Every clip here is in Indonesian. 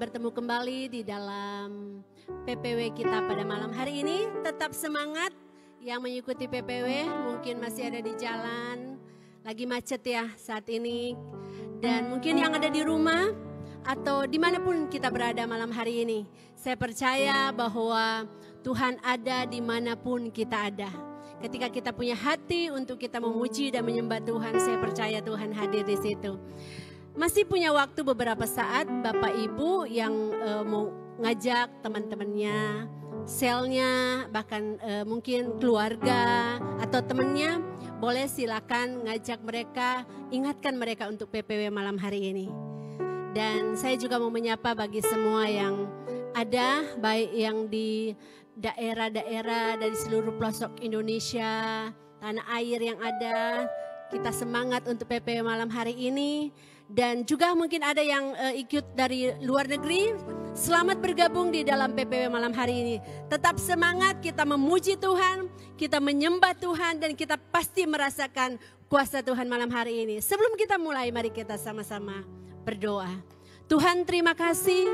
bertemu kembali di dalam PPW kita pada malam hari ini. Tetap semangat yang mengikuti PPW, mungkin masih ada di jalan, lagi macet ya saat ini. Dan mungkin yang ada di rumah atau dimanapun kita berada malam hari ini. Saya percaya bahwa Tuhan ada dimanapun kita ada. Ketika kita punya hati untuk kita memuji dan menyembah Tuhan, saya percaya Tuhan hadir di situ. Masih punya waktu beberapa saat Bapak Ibu yang mau ngajak teman-temannya, selnya, bahkan mungkin keluarga atau temannya, boleh silakan ngajak mereka, ingatkan mereka untuk PPW malam hari ini. Dan saya juga mau menyapa bagi semua yang ada, baik yang di daerah-daerah dari seluruh pelosok Indonesia, tanah air yang ada, kita semangat untuk PPW malam hari ini. Dan juga mungkin ada yang ikut dari luar negeri, selamat bergabung di dalam PPW malam hari ini. Tetap semangat, kita memuji Tuhan, kita menyembah Tuhan, dan kita pasti merasakan kuasa Tuhan malam hari ini. Sebelum kita mulai, mari kita sama-sama berdoa. Tuhan, terima kasih.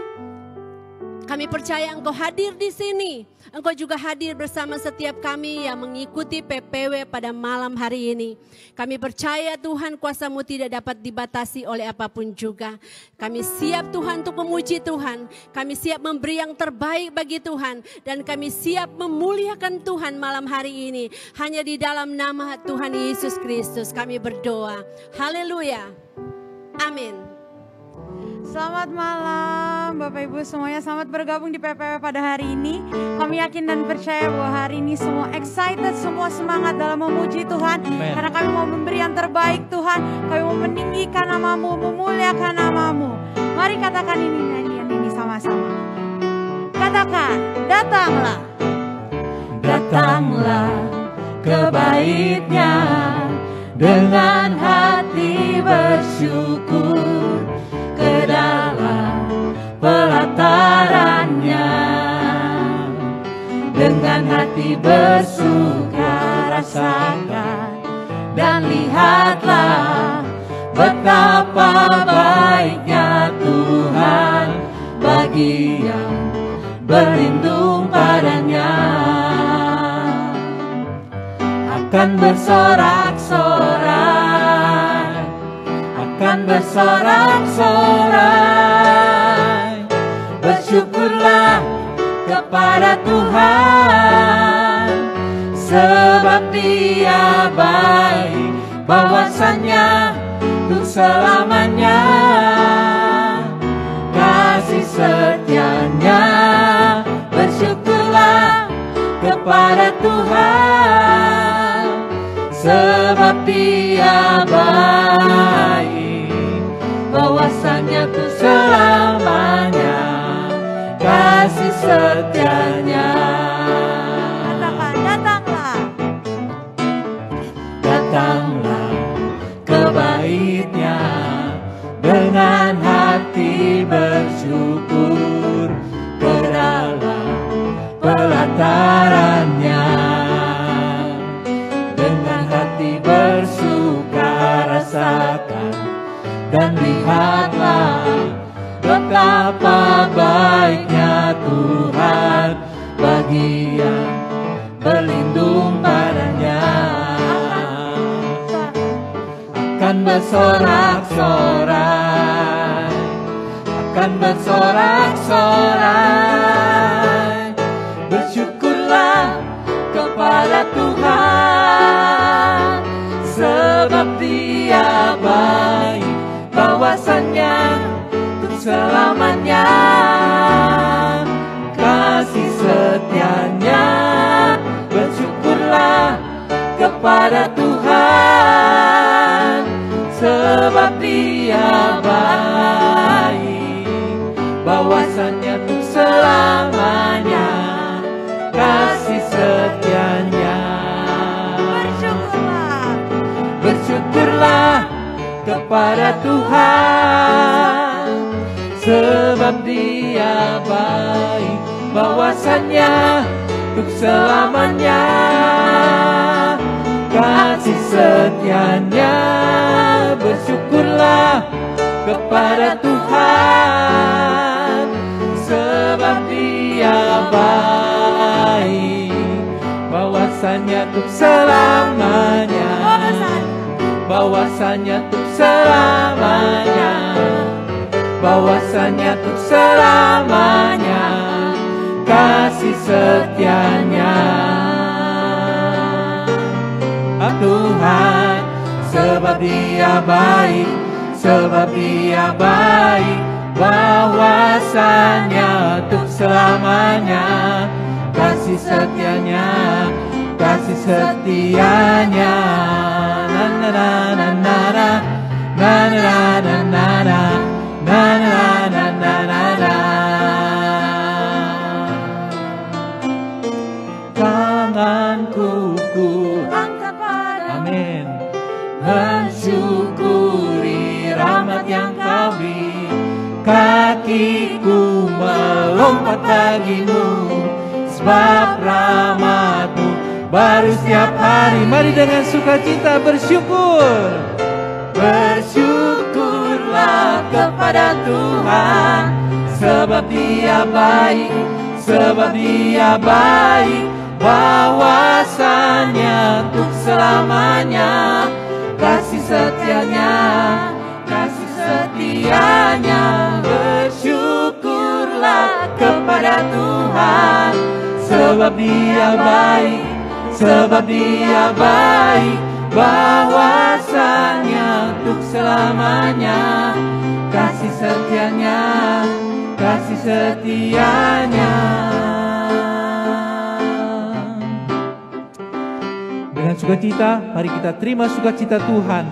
Kami percaya Engkau hadir di sini. Engkau juga hadir bersama setiap kami yang mengikuti PPW pada malam hari ini. Kami percaya Tuhan, kuasa-Mu tidak dapat dibatasi oleh apapun juga. Kami siap Tuhan untuk memuji Tuhan. Kami siap memberi yang terbaik bagi Tuhan. Dan kami siap memuliakan Tuhan malam hari ini. Hanya di dalam nama Tuhan Yesus Kristus kami berdoa. Haleluya. Amin. Selamat malam Bapak Ibu semuanya, selamat bergabung di PPW pada hari ini. Kami yakin dan percaya bahwa hari ini semua excited, semua semangat dalam memuji Tuhan. Amen. Karena kami mau memberi yang terbaik Tuhan, kami mau meninggikan nama-Mu, memuliakan nama-Mu. Mari katakan ini nyanyian ini sama-sama. Katakan, datanglah. Datanglah ke Bait-Nya dengan hati bersyukur, ke dalam pelataran-Nya dengan hati bersuka rasakan dan lihatlah betapa baiknya Tuhan bagi yang berlindung padanya. Akan bersorak-sorai, akan bersorak-sorai, bersyukurlah kepada Tuhan, sebab Dia baik, bahwasannya untuk selamanya, kasih setia-Nya. Bersyukurlah kepada Tuhan, sebab Dia baik, bahwasannya untuk selamanya, kasih setia-Nya. Katakan, datanglah. Datanglah ke Bait-Nya dengan hati bersyukur, ke dalam pelataran-Nya dengan hati bersuka rasakan dan lihatlah betapa baiknya Tuhan bagi yang berlindung padanya. Akan bersorak-sorai, akan bersorak-sorai, bersyukurlah kepada Tuhan, sebab Dia baik, bahwasannya untuk selamanya, kasih setia-Nya. Bersyukurlah kepada Tuhan, sebab Dia baik, bahwasannya untuk selamanya, kasih setia-Nya. Bersyukurlah, bersyukurlah kepada Tuhan, sebab Dia baik, bahwasannya untuk selamanya, kasih setia-Nya. Bersyukurlah kepada Tuhan, untuk selamanya, bahwasanya untuk selamanya, bahwasanya untuk selamanya kasih setianya. Tuhan, sebab Dia baik, sebab Dia baik, bahwasanya untuk selamanya kasih setianya, kasih setianya. Na na na na na na na na na na na na na na na na. Tanganku ku angkat padamu, amin, mensyukuri rahmat yang Kau beri. Kakiku melompat bagimu, sebab rahmat-Mu baru setiap hari. Mari dengan sukacita bersyukur. Bersyukurlah kepada Tuhan, sebab Dia baik, sebab Dia baik, bahwasanya untuk selamanya kasih setianya, kasih setianya. Bersyukurlah kepada Tuhan, sebab Dia baik, sebab Dia baik, bahwasanya untuk selamanya kasih setianya, kasih setianya. Dengan sukacita, mari kita terima sukacita Tuhan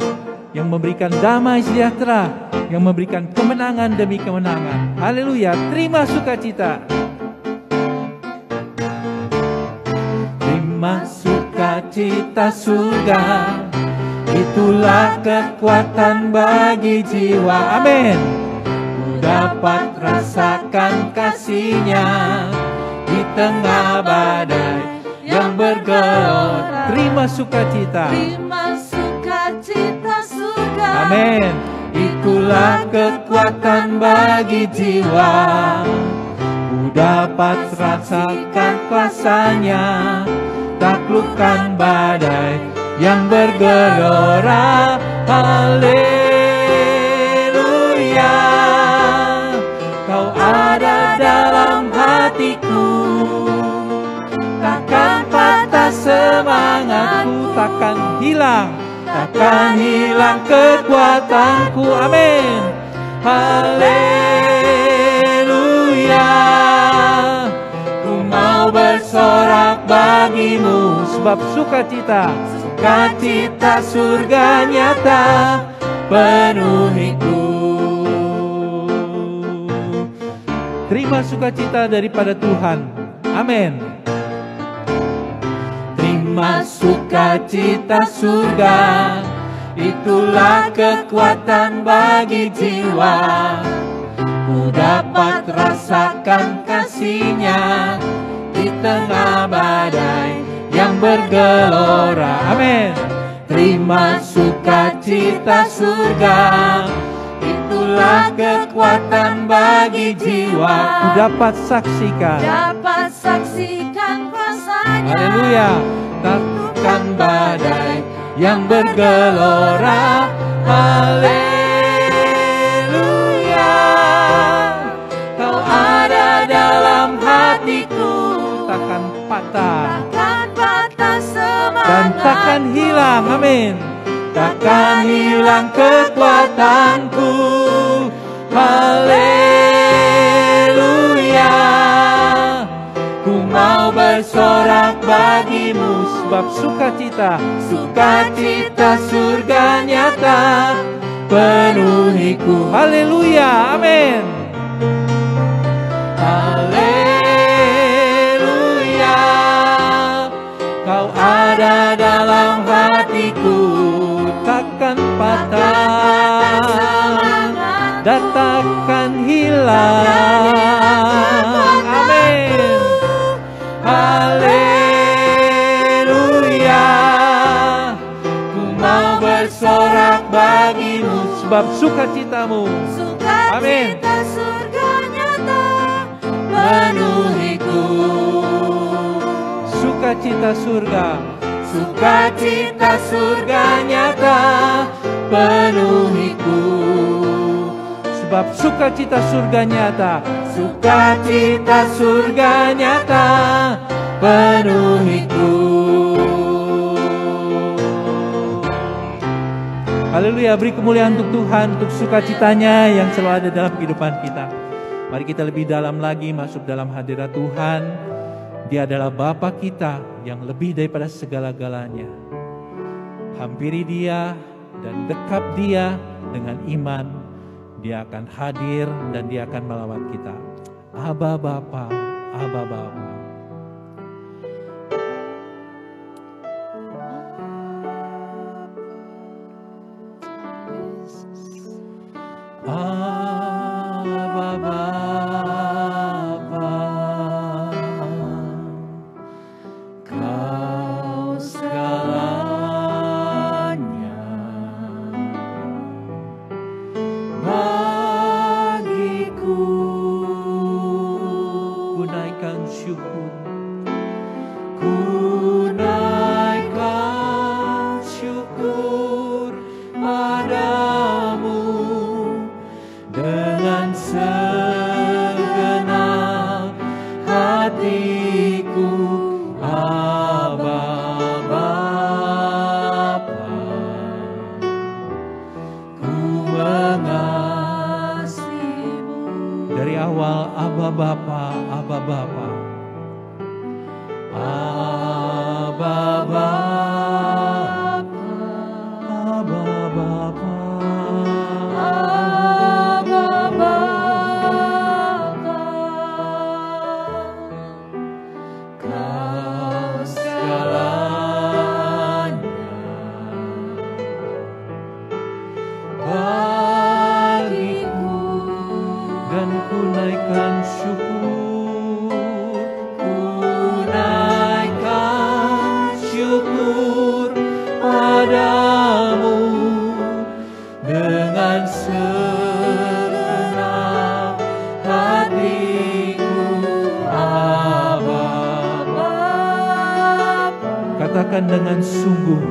yang memberikan damai sejahtera, yang memberikan kemenangan demi kemenangan. Haleluya, terima sukacita. Terima sukacita surga, itulah kekuatan bagi jiwa. Amin. Ku dapat rasakan kasih-Nya di tengah badai yang bergelora. Terima sukacita, terima sukacita surga. Amin. Itulah kekuatan bagi jiwa. Ku dapat rasakan kuasa-Nya, taklukkan badai yang bergelora. Haleluya, Kau ada dalam hatiku, takkan patah semangatku, takkan hilang, takkan hilang kekuatanku. Amin. Haleluya, ku mau bersorak bagimu, sebab sukacita, sukacita surga nyata penuhiku. Terima sukacita daripada Tuhan. Amin. Terima sukacita surga, itulah kekuatan bagi jiwa. Ku dapat rasakan kasih-Nya di tengah badai yang bergelora. Amin. Terima sukacita surga, itulah kekuatan bagi jiwa. Ku dapat saksikan, dapat saksikan kuasa-Nya. Haleluya. Taklukkan badai yang bergelora. Haleluya, Kau ada dalam hatiku, takkan patah, takkan patah semangat, dan takkan hilang. Amin. Takkan hilang kekuatanku. Haleluya, ku mau bersorak bagimu, sebab sukacita, sukacita surga nyata penuhiku. Haleluya, amin. Haleluya, Kau ada dalam hatiku, takkan patah dan takkan hilang. Amin. Haleluya, ku mau bersorak bagimu, sebab sukacitamu, amin, surga nyata penuhiku. Sukacita surga, sukacita surga nyata penuhiku. Sebab sukacita surga nyata, sukacita surga nyata penuhiku. Haleluya, beri kemuliaan untuk Tuhan, untuk sukacitanya yang selalu ada dalam kehidupan kita. Mari kita lebih dalam lagi masuk dalam hadirat Tuhan. Dia adalah Bapa kita yang lebih daripada segala-galanya. Hampiri Dia dan dekap Dia dengan iman. Dia akan hadir dan Dia akan melawat kita. Aba Bapa, Aba Bapa. Aba Bapa, Kau segalanya bagiku. Ku naikkan syukur, ku naikkan syukur padamu dengan segenap hatiku. Aba Bapa, ku mengasihimu. Dari awal Aba Bapa, Aba Bapa, Aba Bapa, Aba Bapa. Katakan dengan sungguh,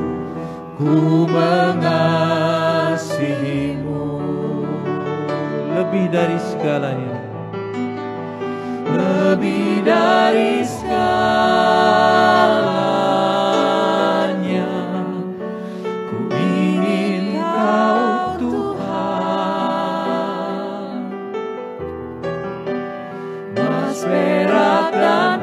ku mengasihimu lebih dari segalanya, lebih dari segalanya. Ku ingin Kau Tuhan, emas, perak dan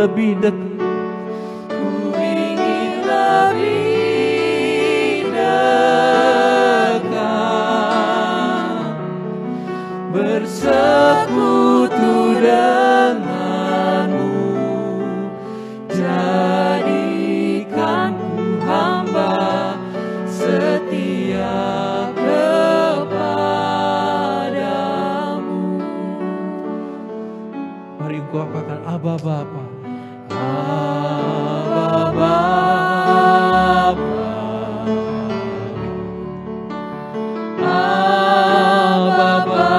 lebih dekat, ku ingin lebih dekat, bersekutu denganmu. Jadikan ku hamba setia kepadamu. Mari engkau katakan, Aba Bapa, Aba Bapa, Aba Bapa,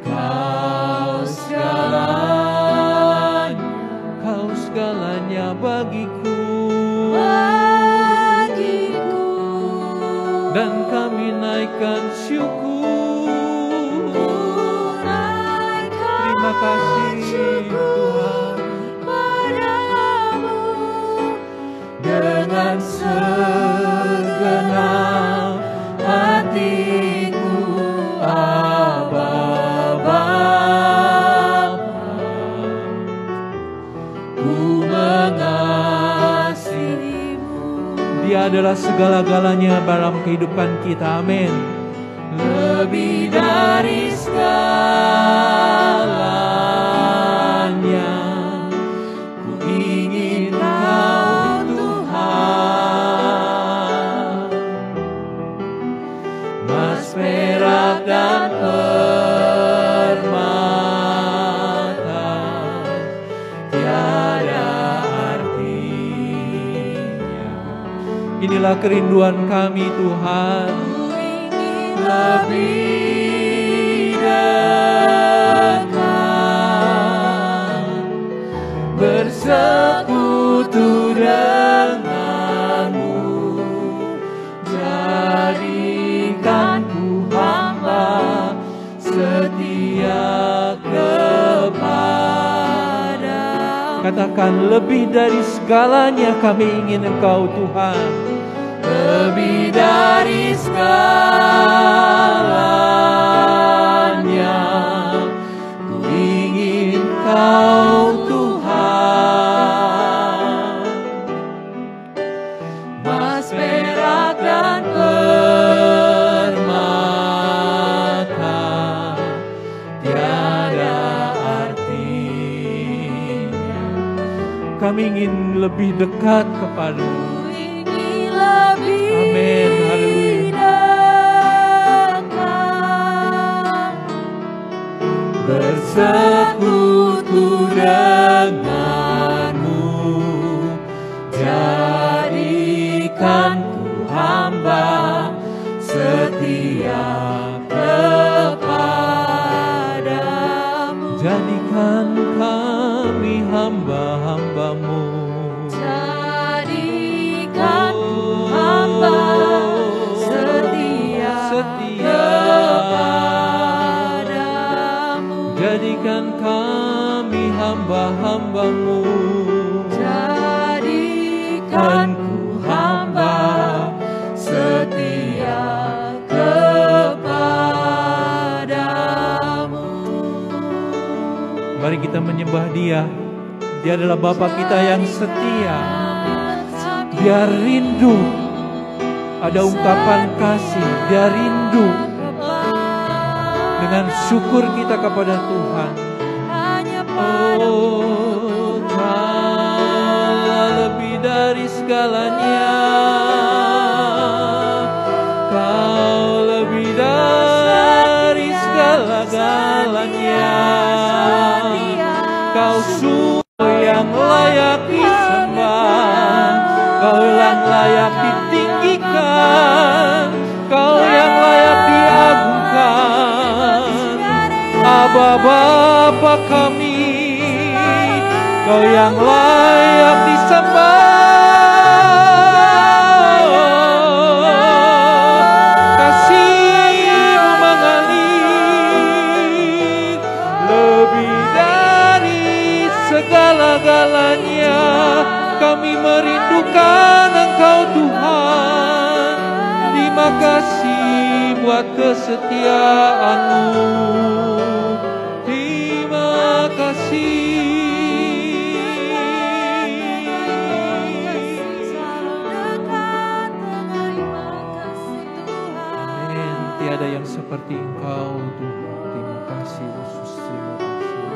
Kau segalanya bagiku, dan kami naikkan syukur. Terima kasih Tuhan padamu dengan segenap hatiku. Aba Bapa, ku mengasihimu. Dia adalah segala-galanya dalam kehidupan kita. Amin. Lebih dari segalanya, ku ingin Kau Tuhan, emas, perak dan permata tiada artinya Inilah kerinduan kami Tuhan. Lebih dekat, bersekutu denganmu, jadikanku hamba setia kepadamu. Katakan, lebih dari segalanya kami ingin Engkau Tuhan. Lebih dari segalanya ku ingin Kau Tuhan. Emas, perak dan permata tiada artinya. Kami ingin lebih dekat kepadamu. Amin, haleluya. Bersekutu denganmu, jadikanku hamba setia kepadamu. Jadikan kami hamba-hambamu. Jadikan kami hamba-hambamu. Jadikanku hamba setia kepadamu. Mari kita menyembah Dia. Dia adalah Bapa kita yang setia. Dia rindu ada ungkapan kasih. Dia rindu dengan syukur kita kepada Tuhan. Oh, Kau lebih dari segalanya. Kau lebih dari segala-galanya. Kau sungguh yang layak disembah. Kau yang layak ditinggikan. Kau yang layak diagungkan. Aba Bapa kami, Kau yang layak disembah. Kasih-Mu mengalir lebih dari segala-galanya. Kami merindukan Engkau Tuhan. Terima kasih buat kesetiaan-Mu. Tiada yang seperti Engkau Tuhan. Terima kasih Yesus, terima kasih.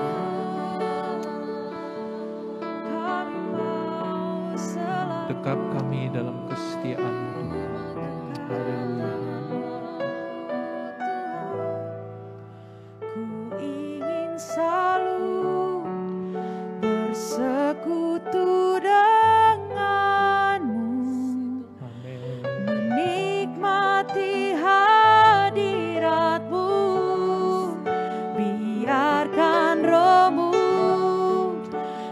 Dekap kami dalam kesetiaan-Mu Tuhan. Haleluya. Ku ingin selalu bersekutu denganmu. Amin. Menikmati hadirat-Mu, biarkan Roh-Mu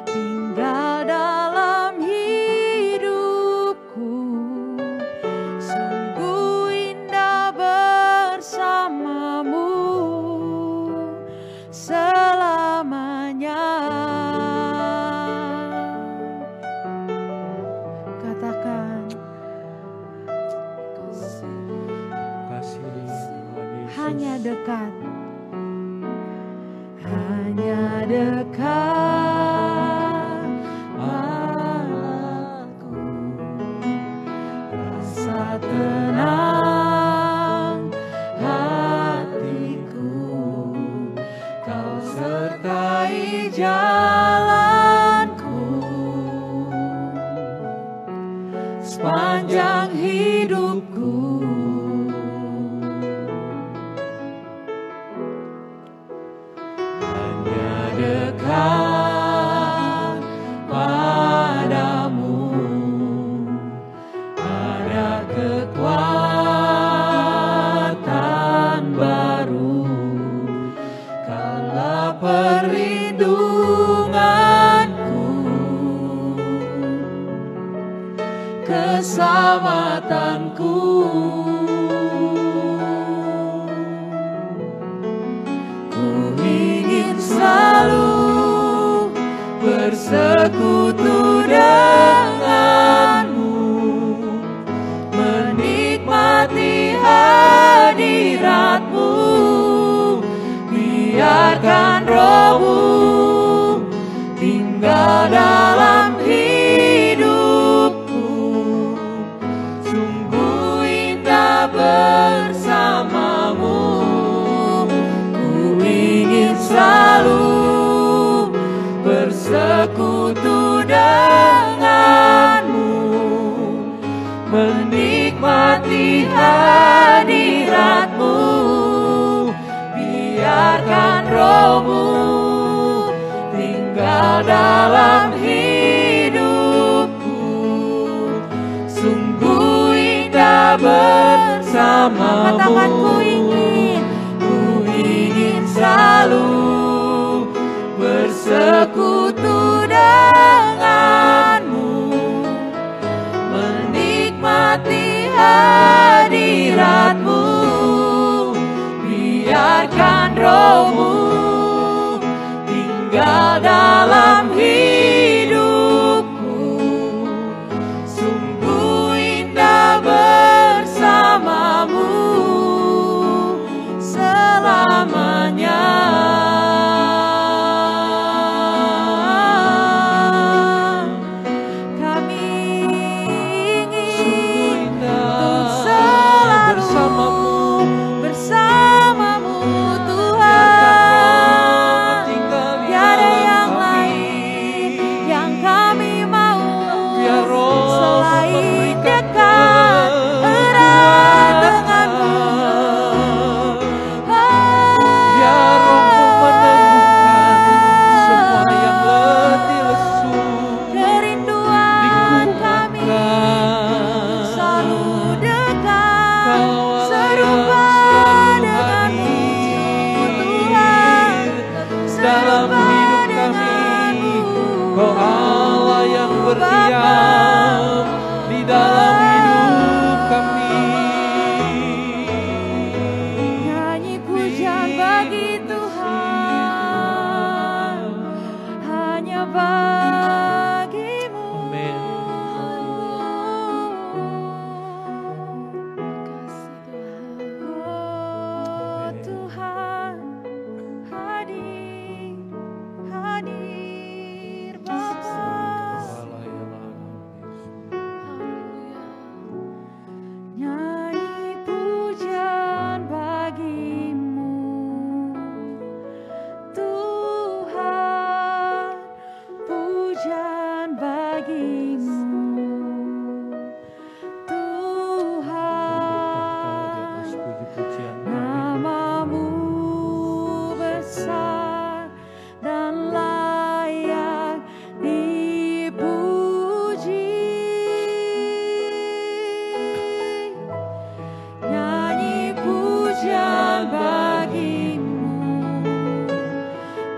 tinggal dalam hidupku. Sungguh indah bersama-Mu selamanya. Katakan, Kasih Tuhan Yesus. hanya dekat, hanya dekat Allahku, rasa tenang hatiku. Kau sertai jalanku sepanjang hidupku. Hanya dekat padamu ada perlindunganku, keselamatanku. Ku ingin selalu bersekutu denganmu, menikmati hadiratmu. Biarkan Roh-Mu tinggal dalam hidupku, sungguh indah bersamamu. Ku ingin selalu bersekutu denganmu, menikmati hadiratmu. Biarkan Roh-Mu tinggal dalam hidupku, sungguh indah bersamamu. Katakan ku ingin selalu bersekutu denganmu, menikmati hadiratmu. Biarkan Roh-Mu tinggal dalam hidupku, sungguh indah bersamamu selamanya. Kami ingin untuk selalu bersamamu Tuhan. Tiada yang lain yang kami mau selain dekat erat denganmu. Biar Roh-Mu meneguhkan semua yang letih lesu, Kerinduan kami selalu dekat serupa denganmu Tuhan, dalam serupa hidup kami. Kau Allah yang berdiam di dalam hidup kami. Nyanyi pujian bagi Tuhan, hanya bagimu. Amin. Oh Tuhan, hadir, hadir Bapa. Nyanyi pujian bagimu Tuhan, pujian bagimu Tuhan. Namamu besar dan layak dipuji. Nyanyi pujian bagimu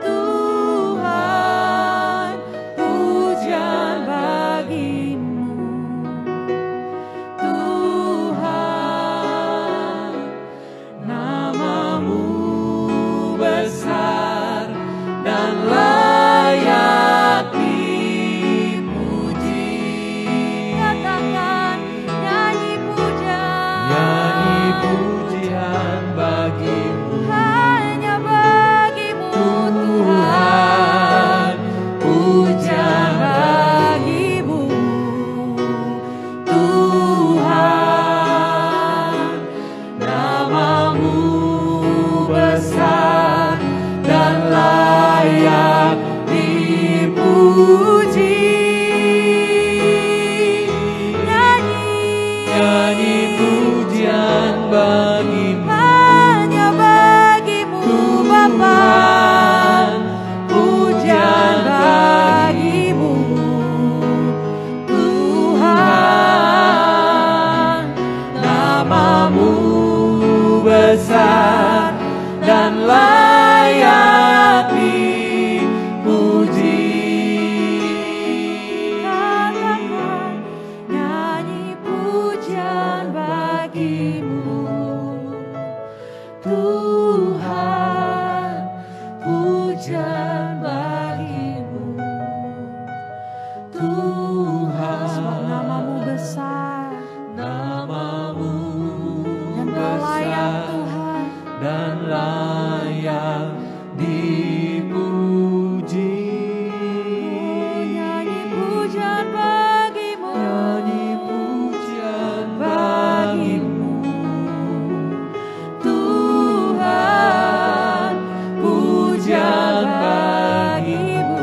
Tuhan, pujian bagimu Tuhan. Namamu besar dan layak dipuji. Katakan nyanyi pujian bagimu hanya bagimu Tuhan, pujian bagimu Tuhan. Namamu besar dan layak dipuji. Nyanyi pujian bagimu hanya bagimu Bapa, pujian bagimu Tuhan. Namamu besar dan layak dipuji. Nyanyi pujian bagimu, Nyanyi pujian bagimu, Tuhan, pujian bagimu,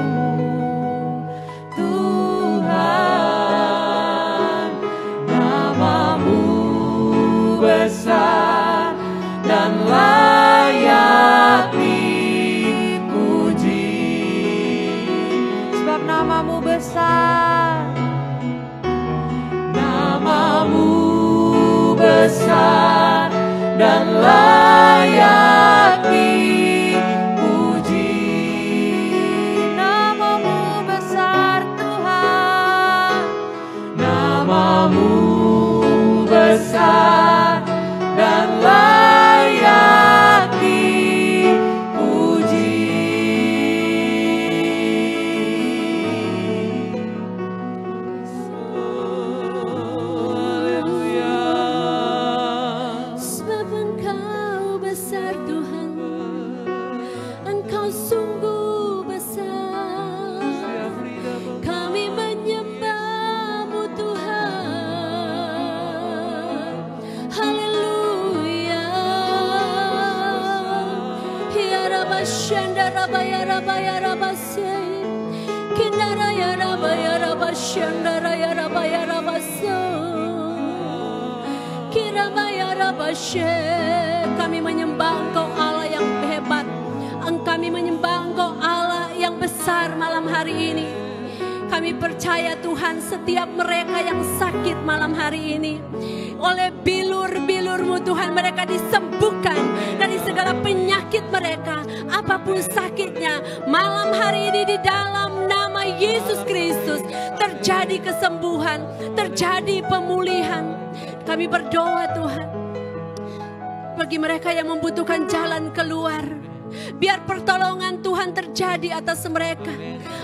Tuhan. Namamu besar dan layak dipuji. sebab namamu besar. Namamu besar dan layak dipuji. Namamu besar Tuhan. Namamu besar dan layak dipuji. Haleluya. Sebab Engkau besar Tuhan, Engkau sungguh besar. Kami menyembah-Mu Tuhan. Haleluya. Ya Rabba Shanda Rabba ya Rabba ya Rabba Say. Kinara ya Rabba ya Rabba Shanda ya Rabba ya Rabba Say. Kirabaya Rabashe. Kami menyembah Engkau Allah yang hebat. Kami menyembah Engkau Allah yang besar malam hari ini. Kami percaya Tuhan setiap mereka yang sakit malam hari ini, oleh bilur-bilur-Mu Tuhan, mereka disembuhkan dari segala penyakit mereka, apapun sakitnya. Malam hari ini di dalam nama Yesus Kristus terjadi kesembuhan, terjadi pemulihan. Kami berdoa Tuhan, bagi mereka yang membutuhkan jalan keluar, biar pertolongan Tuhan terjadi atas mereka.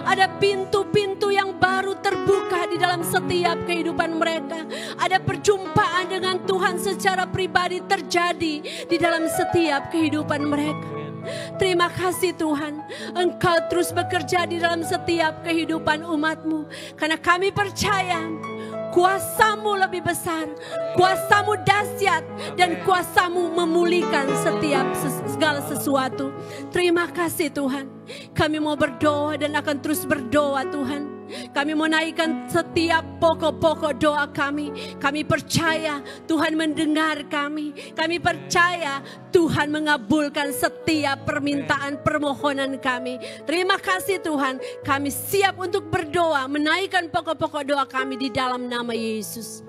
Ada pintu-pintu yang baru terbuka di dalam setiap kehidupan mereka. Ada perjumpaan dengan Tuhan secara pribadi terjadi di dalam setiap kehidupan mereka. Terima kasih Tuhan, Engkau terus bekerja di dalam setiap kehidupan umat-Mu. Karena kami percaya kuasa-Mu lebih besar, kuasa-Mu dahsyat, dan kuasa-Mu memulihkan setiap segala sesuatu. Terima kasih Tuhan. Kami mau berdoa dan akan terus berdoa Tuhan. Kami mau naikkan setiap pokok-pokok doa kami. Kami percaya Tuhan mendengar kami. Kami percaya Tuhan mengabulkan setiap permintaan permohonan kami. Terima kasih Tuhan. Kami siap untuk berdoa, menaikkan pokok-pokok doa kami di dalam nama Yesus.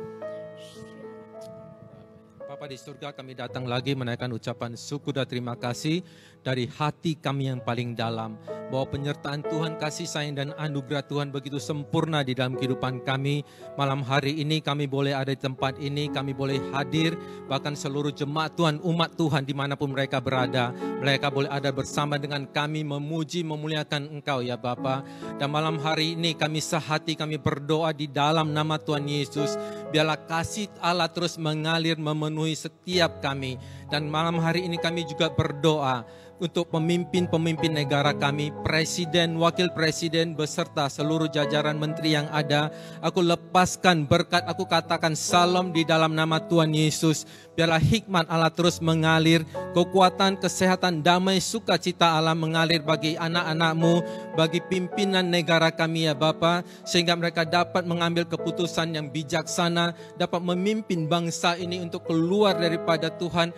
Bapa di surga, kami datang lagi menaikkan ucapan syukur dan terima kasih dari hati kami yang paling dalam, bahwa penyertaan Tuhan, kasih sayang dan anugerah Tuhan begitu sempurna di dalam kehidupan kami. Malam hari ini kami boleh ada di tempat ini, kami boleh hadir, bahkan seluruh jemaat Tuhan, umat Tuhan dimanapun mereka berada, mereka boleh ada bersama dengan kami memuji, memuliakan Engkau ya Bapa. Dan malam hari ini kami sehati, kami berdoa di dalam nama Tuhan Yesus, biarlah kasih Allah terus mengalir memenuhi setiap kami. Dan malam hari ini kami juga berdoa untuk pemimpin-pemimpin negara kami, presiden, wakil presiden, beserta seluruh jajaran menteri yang ada. Aku lepaskan berkat, aku katakan salam di dalam nama Tuhan Yesus. Biarlah hikmat Allah terus mengalir, kekuatan, kesehatan, damai, sukacita Allah mengalir bagi anak-anak-Mu, bagi pimpinan negara kami ya Bapa, sehingga mereka dapat mengambil keputusan yang bijaksana, dapat memimpin bangsa ini untuk keluar daripada Tuhan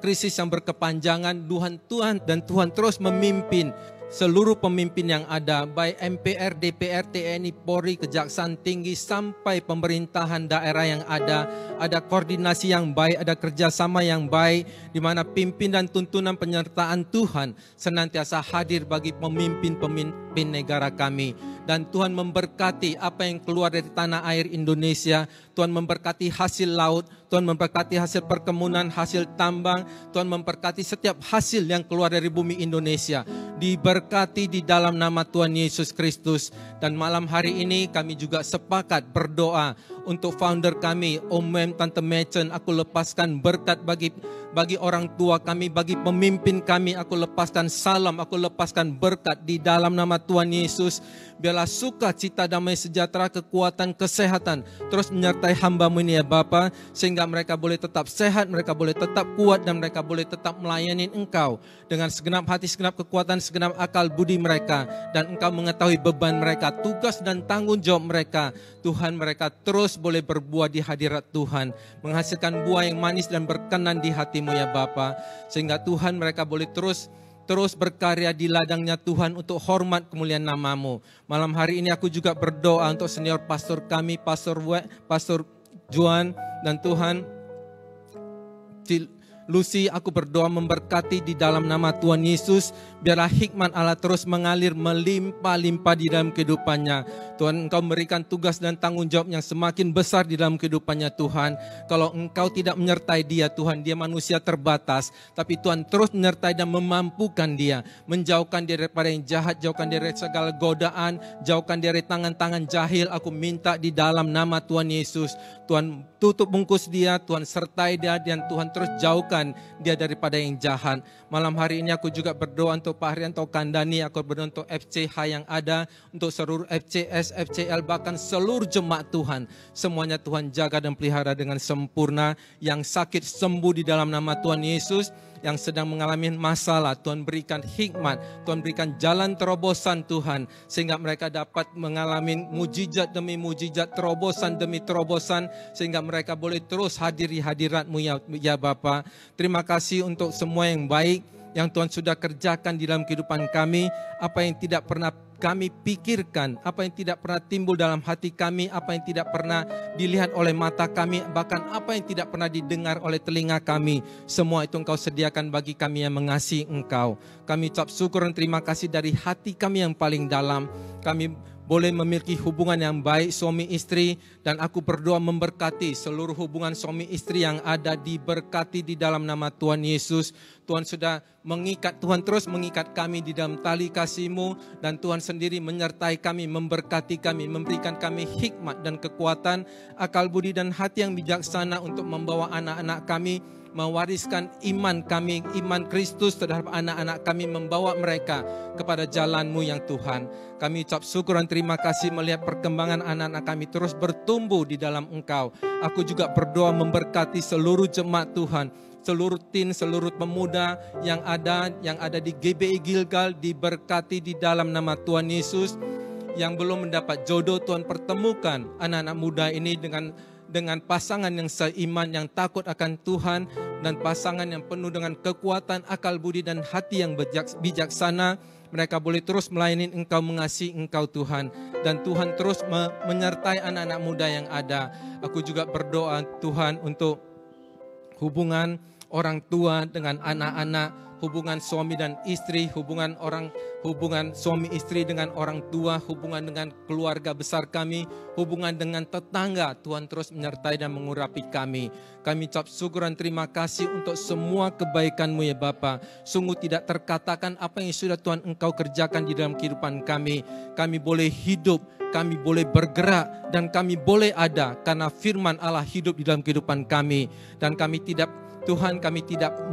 krisis yang berkepanjangan. Dan Tuhan terus memimpin seluruh pemimpin yang ada, baik MPR, DPR, TNI, Polri, Kejaksaan Tinggi, sampai pemerintahan daerah yang ada koordinasi yang baik, ada kerjasama yang baik, di mana pimpin dan tuntunan penyertaan Tuhan senantiasa hadir bagi pemimpin-pemimpin negara kami. Dan Tuhan memberkati apa yang keluar dari tanah air Indonesia. Tuhan memberkati hasil laut, Tuhan memberkati hasil perkebunan, hasil tambang, Tuhan memberkati setiap hasil yang keluar dari bumi Indonesia. Diberkati di dalam nama Tuhan Yesus Kristus. Dan malam hari ini kami juga sepakat berdoa untuk founder kami, Om Mem, Tante Machen. Aku lepaskan berkat bagi orang tua kami, bagi pemimpin kami. Aku lepaskan salam, aku lepaskan berkat di dalam nama Tuhan Yesus. Biarlah sukacita, damai sejahtera, kekuatan, kesehatan terus menyertai hamba-Mu ini ya Bapa, sehingga mereka boleh tetap sehat, mereka boleh tetap kuat, dan mereka boleh tetap melayani Engkau dengan segenap hati, segenap kekuatan, segenap akal budi mereka. Dan Engkau mengetahui beban mereka, tugas dan tanggung jawab mereka. Tuhan, mereka terus boleh berbuah di hadirat Tuhan, menghasilkan buah yang manis dan berkenan di hati-Mu ya Bapa, sehingga Tuhan mereka boleh terus berkarya di ladangnya Tuhan untuk hormat kemuliaan nama-Mu. Malam hari ini aku juga berdoa untuk senior pastor kami, Pastor Juan, dan Tuhan Lucy, aku berdoa memberkati di dalam nama Tuhan Yesus. Biarlah hikmat Allah terus mengalir melimpah-limpah di dalam kehidupannya. Tuhan, Engkau memberikan tugas dan tanggung jawab yang semakin besar di dalam kehidupannya Tuhan. Kalau Engkau tidak menyertai dia Tuhan, dia manusia terbatas. Tapi Tuhan terus menyertai dan memampukan dia. Menjauhkan dia daripada yang jahat, jauhkan dia dari segala godaan, jauhkan dia dari tangan-tangan jahil. Aku minta di dalam nama Tuhan Yesus. Tuhan tutup bungkus dia, Tuhan sertai dia, dan Tuhan terus jauhkan dia daripada yang jahat. Malam hari ini aku juga berdoa untuk Pak Haryanto Kandani, aku berdoa untuk FCH yang ada, untuk seluruh FCS, FCL, bahkan seluruh jemaat Tuhan. Semuanya Tuhan jaga dan pelihara dengan sempurna. Yang sakit sembuh di dalam nama Tuhan Yesus. Yang sedang mengalami masalah, Tuhan berikan hikmat, Tuhan berikan jalan terobosan Tuhan, sehingga mereka dapat mengalami mujizat demi mujizat, terobosan demi terobosan, sehingga mereka boleh terus hadiri hadirat-Mu ya Bapa. Terima kasih untuk semua yang baik yang Tuhan sudah kerjakan di dalam kehidupan kami, apa yang tidak pernah kami pikirkan, apa yang tidak pernah timbul dalam hati kami, apa yang tidak pernah dilihat oleh mata kami, bahkan apa yang tidak pernah didengar oleh telinga kami. Semua itu Engkau sediakan bagi kami yang mengasihi Engkau. Kami ucap syukur dan terima kasih dari hati kami yang paling dalam. Kami boleh memiliki hubungan yang baik suami istri, dan aku berdoa memberkati seluruh hubungan suami istri yang ada, diberkati di dalam nama Tuhan Yesus. Tuhan sudah mengikat, Tuhan terus mengikat kami di dalam tali kasih-Mu, dan Tuhan sendiri menyertai kami, memberkati kami, memberikan kami hikmat dan kekuatan, akal budi dan hati yang bijaksana untuk membawa anak-anak kami, mewariskan iman kami, iman Kristus terhadap anak-anak kami, membawa mereka kepada jalan-Mu yang Tuhan. Kami ucap syukur dan terima kasih melihat perkembangan anak-anak kami terus bertumbuh di dalam Engkau. Aku juga berdoa memberkati seluruh jemaat Tuhan, seluruh tim, seluruh pemuda yang ada di GBI Gilgal, diberkati di dalam nama Tuhan Yesus. Yang belum mendapat jodoh, Tuhan pertemukan anak-anak muda ini dengan pasangan yang seiman, yang takut akan Tuhan, dan pasangan yang penuh dengan kekuatan, akal budi, dan hati yang bijaksana. Mereka boleh terus melayani Engkau, mengasihi Engkau Tuhan. Dan Tuhan terus menyertai anak-anak muda yang ada. Aku juga berdoa Tuhan untuk hubungan orang tua dengan anak-anak, hubungan suami dan istri, hubungan suami istri dengan orang tua, hubungan dengan keluarga besar kami, hubungan dengan tetangga. Tuhan terus menyertai dan mengurapi kami. Kami ucap syukur dan terima kasih untuk semua kebaikan-Mu ya Bapa. Sungguh tidak terkatakan apa yang sudah Tuhan Engkau kerjakan di dalam kehidupan kami. Kami boleh hidup, kami boleh bergerak, dan kami boleh ada karena firman Allah hidup di dalam kehidupan kami. Dan kami tidak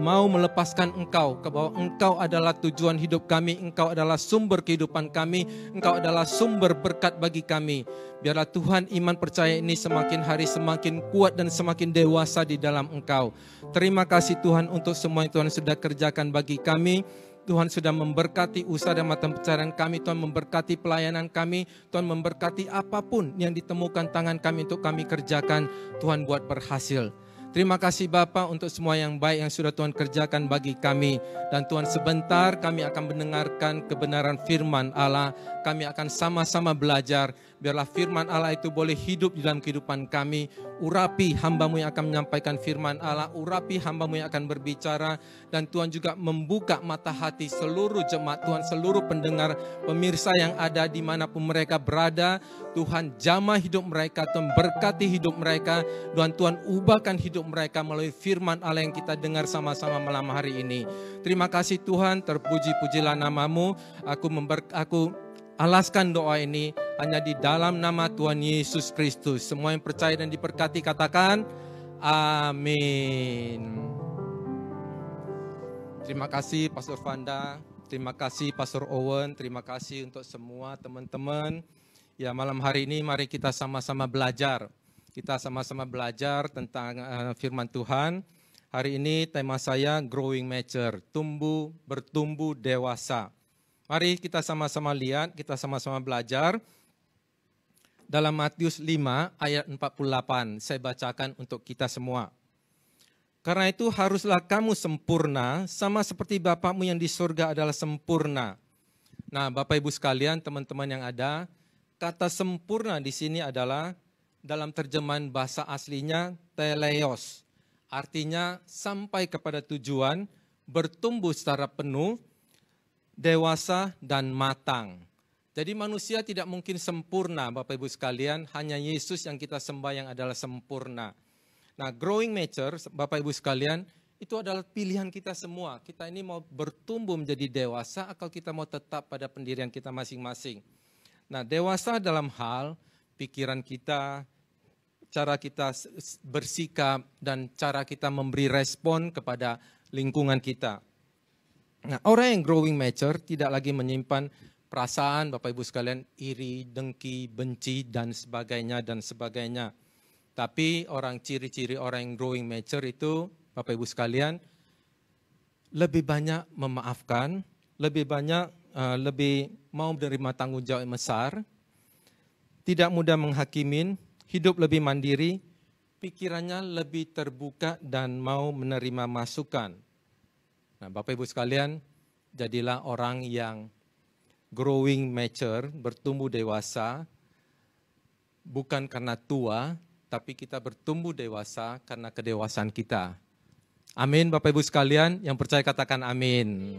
mau melepaskan Engkau, bahwa Engkau adalah tujuan hidup kami, Engkau adalah sumber kehidupan kami, Engkau adalah sumber berkat bagi kami. Biarlah Tuhan iman percaya ini semakin hari semakin kuat dan semakin dewasa di dalam Engkau. Terima kasih Tuhan untuk semua yang Tuhan sudah kerjakan bagi kami. Tuhan sudah memberkati usaha dan mata pencarian kami, Tuhan memberkati pelayanan kami, Tuhan memberkati apapun yang ditemukan tangan kami untuk kami kerjakan, Tuhan buat berhasil. Terima kasih Bapa untuk semua yang baik yang sudah Tuhan kerjakan bagi kami. Dan Tuhan sebentar kami akan mendengarkan kebenaran firman Allah. Kami akan sama-sama belajar. Biarlah firman Allah itu boleh hidup di dalam kehidupan kami. Urapi hamba-Mu yang akan menyampaikan firman Allah. Urapi hamba-Mu yang akan berbicara. Dan Tuhan juga membuka mata hati seluruh jemaat Tuhan, seluruh pendengar, pemirsa yang ada dimanapun mereka berada. Tuhan jamah hidup mereka, Tuhan berkati hidup mereka. Dan Tuhan ubahkan hidup mereka melalui firman Allah yang kita dengar sama-sama malam hari ini. Terima kasih Tuhan, terpuji-pujilah nama-Mu. Aku alaskan doa ini hanya di dalam nama Tuhan Yesus Kristus. Semua yang percaya dan diberkati katakan amin. Terima kasih Pastor Vanda, terima kasih Pastor Owen, terima kasih untuk semua teman-teman. Ya, malam hari ini mari kita sama-sama belajar. Kita sama-sama belajar tentang firman Tuhan. Hari ini tema saya growing mature, bertumbuh dewasa. Mari kita sama-sama lihat, kita sama-sama belajar. Dalam Matius 5 ayat 48, saya bacakan untuk kita semua. Karena itu haruslah kamu sempurna, sama seperti Bapakmu yang di surga adalah sempurna. Nah, Bapak Ibu sekalian, teman-teman yang ada, kata sempurna di sini adalah dalam terjemahan bahasa aslinya teleos. Artinya sampai kepada tujuan, bertumbuh secara penuh, dewasa dan matang. Jadi manusia tidak mungkin sempurna, Bapak Ibu sekalian, hanya Yesus yang kita sembah yang adalah sempurna. Nah, growing mature, Bapak Ibu sekalian, itu adalah pilihan kita semua. Kita ini mau bertumbuh menjadi dewasa atau kita mau tetap pada pendirian kita masing-masing. Nah, dewasa dalam hal pikiran kita, cara kita bersikap, dan cara kita memberi respon kepada lingkungan kita. Nah, orang yang growing mature tidak lagi menyimpan perasaan, Bapak Ibu sekalian, iri, dengki, benci, dan sebagainya. Tapi ciri-ciri orang yang growing mature itu, Bapak Ibu sekalian, lebih banyak memaafkan, lebih mau menerima tanggung jawab yang besar, tidak mudah menghakimin, hidup lebih mandiri, pikirannya lebih terbuka dan mau menerima masukan. Nah, Bapak Ibu sekalian, jadilah orang yang growing mature, bertumbuh dewasa, bukan karena tua, tapi kita bertumbuh dewasa karena kedewasaan kita. Amin, Bapak Ibu sekalian, yang percaya katakan amin.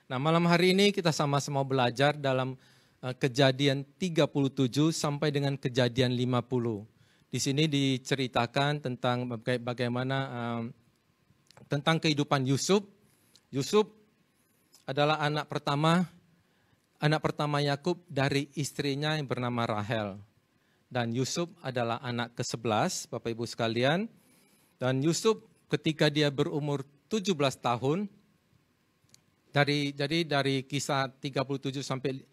Nah, malam hari ini kita sama-sama belajar dalam Kejadian 37 sampai dengan Kejadian 50. Di sini diceritakan tentang bagaimana tentang kehidupan Yusuf. Yusuf adalah anak pertama Yakub dari istrinya yang bernama Rahel. Dan Yusuf adalah anak ke-11, Bapak Ibu sekalian. Dan Yusuf ketika dia berumur 17 tahun, dari kisah 37 sampai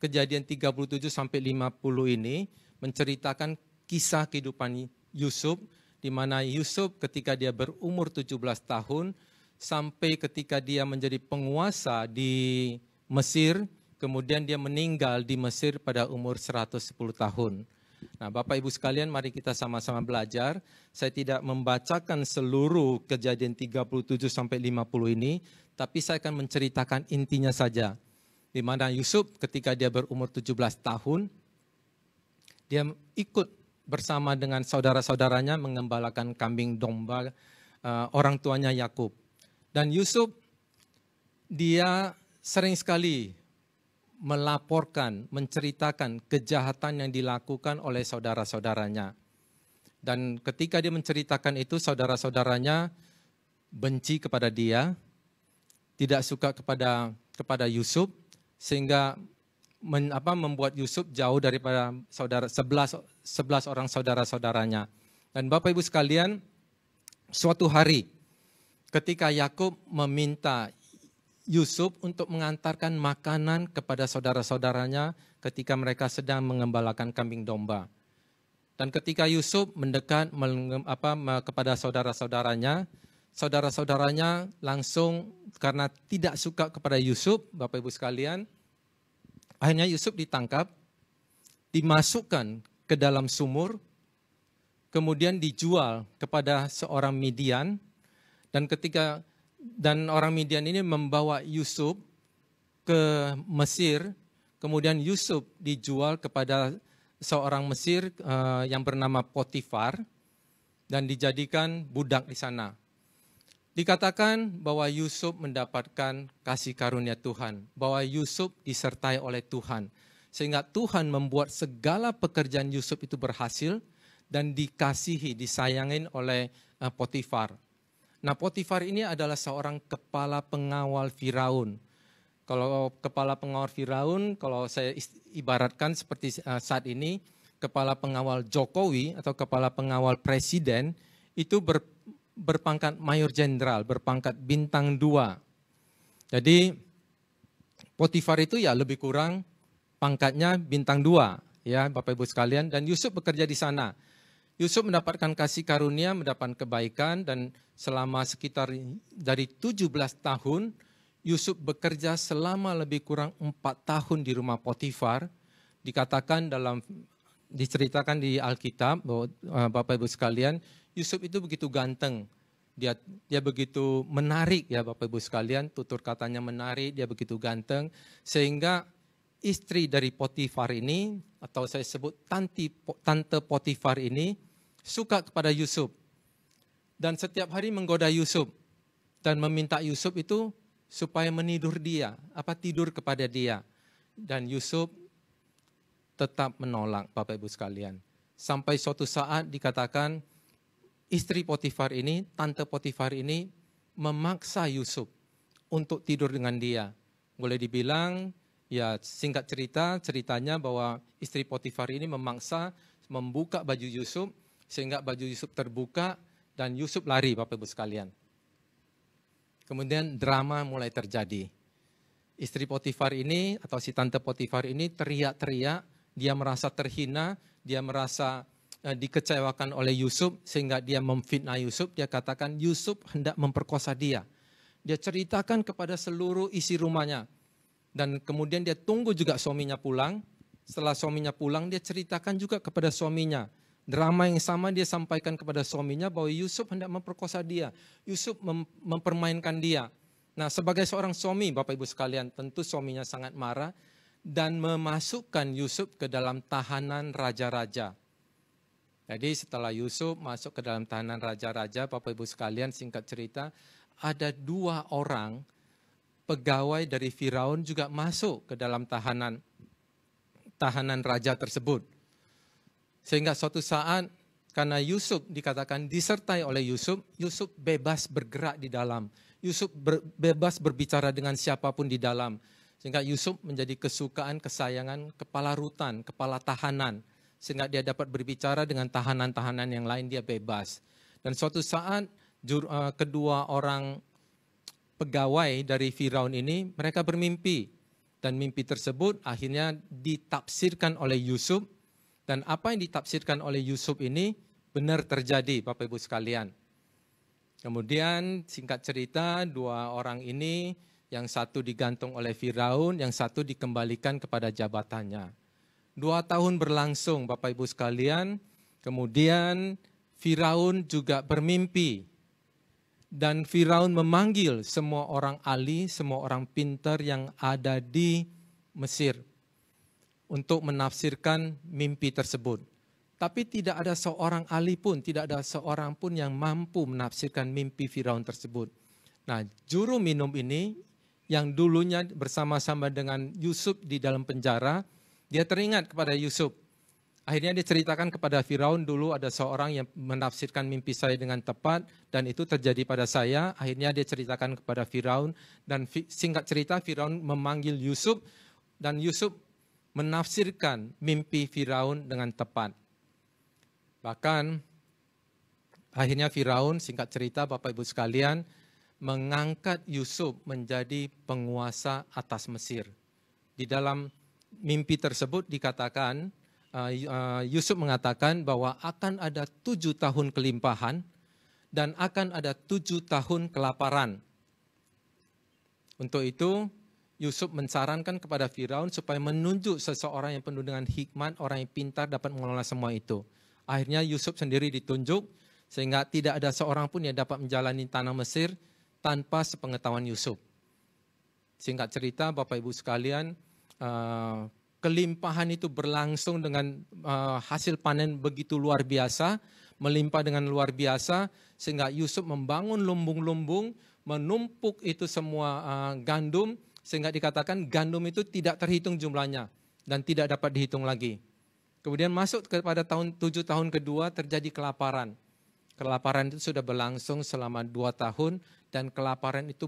Kejadian 37 sampai 50 ini menceritakan kisah kehidupan Yusuf, di mana Yusuf ketika dia berumur 17 tahun sampai ketika dia menjadi penguasa di Mesir, kemudian dia meninggal di Mesir pada umur 110 tahun. Nah, Bapak Ibu sekalian, mari kita sama-sama belajar. Saya tidak membacakan seluruh Kejadian 37 sampai 50 ini, tapi saya akan menceritakan intinya saja. Di mana Yusuf ketika dia berumur 17 tahun, dia ikut bersama dengan saudara-saudaranya mengembalakan kambing domba orang tuanya Yakub. Dan Yusuf, dia sering sekali melaporkan, menceritakan kejahatan yang dilakukan oleh saudara-saudaranya. Dan ketika dia menceritakan itu, saudara-saudaranya benci kepada dia, tidak suka kepada Yusuf, sehingga membuat Yusuf jauh daripada 11 orang saudara-saudaranya. Dan Bapak Ibu sekalian, suatu hari ketika Yakub meminta Yusuf untuk mengantarkan makanan kepada saudara-saudaranya ketika mereka sedang mengembalakan kambing domba. Dan ketika Yusuf mendekat kepada saudara-saudaranya, saudara-saudaranya langsung karena tidak suka kepada Yusuf, Bapak Ibu sekalian, akhirnya Yusuf ditangkap, dimasukkan ke dalam sumur, kemudian dijual kepada seorang Midian, dan orang Midian ini membawa Yusuf ke Mesir, kemudian Yusuf dijual kepada seorang Mesir yang bernama Potifar dan dijadikan budak di sana. Dikatakan bahwa Yusuf mendapatkan kasih karunia Tuhan, bahwa Yusuf disertai oleh Tuhan, sehingga Tuhan membuat segala pekerjaan Yusuf itu berhasil dan dikasihi, disayangin oleh Potifar. Nah, Potifar ini adalah seorang kepala pengawal Firaun. Kalau kepala pengawal Firaun, kalau saya ibaratkan seperti saat ini, kepala pengawal Jokowi atau kepala pengawal presiden itu berpangkat mayor jenderal, berpangkat bintang 2. Jadi Potifar itu ya lebih kurang pangkatnya bintang 2, ya Bapak Ibu sekalian, dan Yusuf bekerja di sana. Yusuf mendapatkan kasih karunia, mendapatkan kebaikan, dan selama sekitar dari 17 tahun, Yusuf bekerja selama lebih kurang 4 tahun di rumah Potifar. Dikatakan diceritakan di Alkitab, bahwa, Bapak Ibu sekalian, Yusuf itu begitu ganteng. Dia begitu menarik ya Bapak Ibu sekalian, tutur katanya menarik, dia begitu ganteng. Sehingga istri dari Potifar ini, atau saya sebut tante Potifar ini, suka kepada Yusuf. Dan setiap hari menggoda Yusuf. Dan meminta Yusuf itu supaya tidur kepada dia. Dan Yusuf tetap menolak Bapak Ibu sekalian. Sampai suatu saat dikatakan istri Potifar ini, tante Potifar ini memaksa Yusuf untuk tidur dengan dia. Boleh dibilang, ya singkat ceritanya bahwa istri Potifar ini memaksa membuka baju Yusuf, sehingga baju Yusuf terbuka dan Yusuf lari Bapak Ibu sekalian. Kemudian drama mulai terjadi. Istri Potifar ini atau si tante Potifar ini teriak-teriak, dia merasa terhina, dia merasa dikecewakan oleh Yusuf sehingga dia memfitnah Yusuf. Dia katakan Yusuf hendak memperkosa dia. Dia ceritakan kepada seluruh isi rumahnya. Dan kemudian dia tunggu juga suaminya pulang. Setelah suaminya pulang dia ceritakan juga kepada suaminya. Drama yang sama dia sampaikan kepada suaminya bahwa Yusuf hendak memperkosa dia. Yusuf mempermainkan dia. Nah, sebagai seorang suami Bapak Ibu sekalian, tentu suaminya sangat marah dan memasukkan Yusuf ke dalam tahanan raja-raja. Jadi setelah Yusuf masuk ke dalam tahanan raja-raja, Bapak Ibu sekalian, singkat cerita, ada 2 orang pegawai dari Firaun juga masuk ke dalam tahanan raja tersebut. Sehingga suatu saat karena Yusuf dikatakan disertai oleh Yusuf, Yusuf bebas bergerak di dalam. Yusuf bebas berbicara dengan siapapun di dalam. Sehingga Yusuf menjadi kesukaan, kesayangan kepala rutan, kepala tahanan. Sehingga dia dapat berbicara dengan tahanan-tahanan yang lain, dia bebas. Dan suatu saat kedua orang pegawai dari Firaun ini, mereka bermimpi. Dan mimpi tersebut akhirnya ditafsirkan oleh Yusuf. Dan apa yang ditafsirkan oleh Yusuf ini benar terjadi Bapak Ibu sekalian. Kemudian singkat cerita 2 orang ini, yang satu digantung oleh Firaun, yang satu dikembalikan kepada jabatannya. 2 tahun berlangsung Bapak Ibu sekalian, kemudian Firaun juga bermimpi. Dan Firaun memanggil semua orang ahli, semua orang pintar yang ada di Mesir untuk menafsirkan mimpi tersebut. Tapi tidak ada seorang ahli pun, tidak ada seorang pun yang mampu menafsirkan mimpi Firaun tersebut. Nah, juru minum ini yang dulunya bersama-sama dengan Yusuf di dalam penjara, dia teringat kepada Yusuf. Akhirnya dia ceritakan kepada Firaun, dulu ada seorang yang menafsirkan mimpi saya dengan tepat dan itu terjadi pada saya. Akhirnya dia ceritakan kepada Firaun dan singkat cerita Firaun memanggil Yusuf dan Yusuf menafsirkan mimpi Firaun dengan tepat. Bahkan akhirnya Firaun, singkat cerita Bapak Ibu sekalian, mengangkat Yusuf menjadi penguasa atas Mesir. Di dalam mimpi tersebut dikatakan, Yusuf mengatakan bahwa akan ada 7 tahun kelimpahan dan akan ada 7 tahun kelaparan. Untuk itu, Yusuf mensarankan kepada Firaun supaya menunjuk seseorang yang penuh dengan hikmat, orang yang pintar dapat mengelola semua itu. Akhirnya Yusuf sendiri ditunjuk sehingga tidak ada seorang pun yang dapat menjalani tanah Mesir tanpa sepengetahuan Yusuf. Singkat cerita Bapak Ibu sekalian, kelimpahan itu berlangsung dengan hasil panen begitu luar biasa, melimpah dengan luar biasa sehingga Yusuf membangun lumbung-lumbung, menumpuk itu semua gandum, sehingga dikatakan gandum itu tidak terhitung jumlahnya dan tidak dapat dihitung lagi. Kemudian masuk kepada 7 tahun kedua terjadi kelaparan. Kelaparan itu sudah berlangsung selama 2 tahun dan kelaparan itu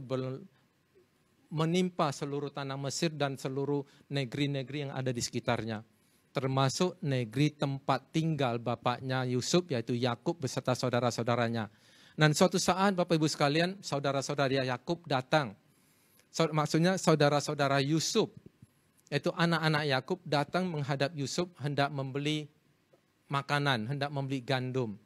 menimpa seluruh tanah Mesir dan seluruh negeri-negeri yang ada di sekitarnya. Termasuk negeri tempat tinggal bapaknya Yusuf, yaitu Yakub beserta saudara-saudaranya. Dan suatu saat Bapak Ibu sekalian, saudara-saudara Yakub datang. Maksudnya saudara-saudara Yusuf, yaitu anak-anak Yakub datang menghadap Yusuf hendak membeli makanan, hendak membeli gandum.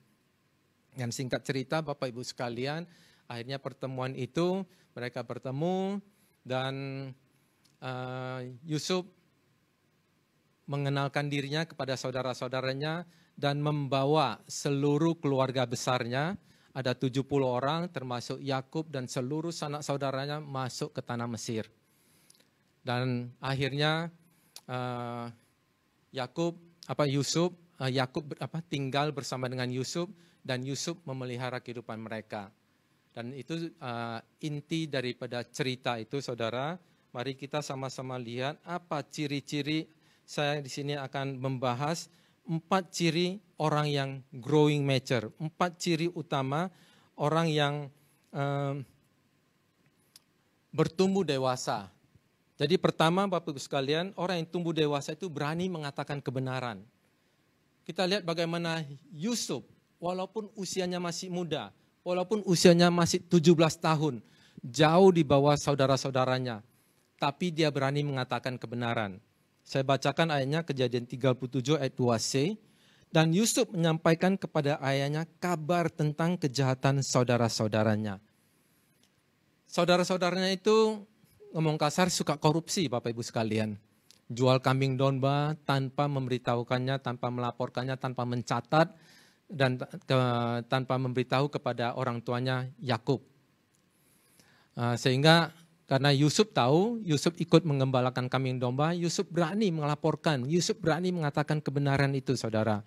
Dan singkat cerita Bapak Ibu sekalian, akhirnya pertemuan itu mereka bertemu dan Yusuf mengenalkan dirinya kepada saudara-saudaranya dan membawa seluruh keluarga besarnya, ada 70 orang termasuk Yakub dan seluruh sanak saudaranya masuk ke tanah Mesir. Dan akhirnya Yakub tinggal bersama dengan Yusuf dan Yusuf memelihara kehidupan mereka. Dan itu inti daripada cerita itu, saudara. Mari kita sama-sama lihat apa ciri-ciri. Saya di sini akan membahas 4 ciri orang yang growing mature. 4 ciri utama orang yang bertumbuh dewasa. Jadi pertama Bapak Ibu sekalian, orang yang tumbuh dewasa itu berani mengatakan kebenaran. Kita lihat bagaimana Yusuf, walaupun usianya masih muda, walaupun usianya masih 17 tahun, jauh di bawah saudara-saudaranya, tapi dia berani mengatakan kebenaran. Saya bacakan ayatnya, Kejadian 37 ayat 2c. Dan Yusuf menyampaikan kepada ayahnya kabar tentang kejahatan saudara-saudaranya. Saudara-saudaranya itu, ngomong kasar, suka korupsi Bapak Ibu sekalian. Jual kambing domba tanpa memberitahukannya, tanpa melaporkannya, tanpa mencatat, dan tanpa memberitahu kepada orang tuanya Yakub. Sehingga karena Yusuf tahu, Yusuf ikut mengembalakan kambing domba, Yusuf berani melaporkan, Yusuf berani mengatakan kebenaran itu, saudara.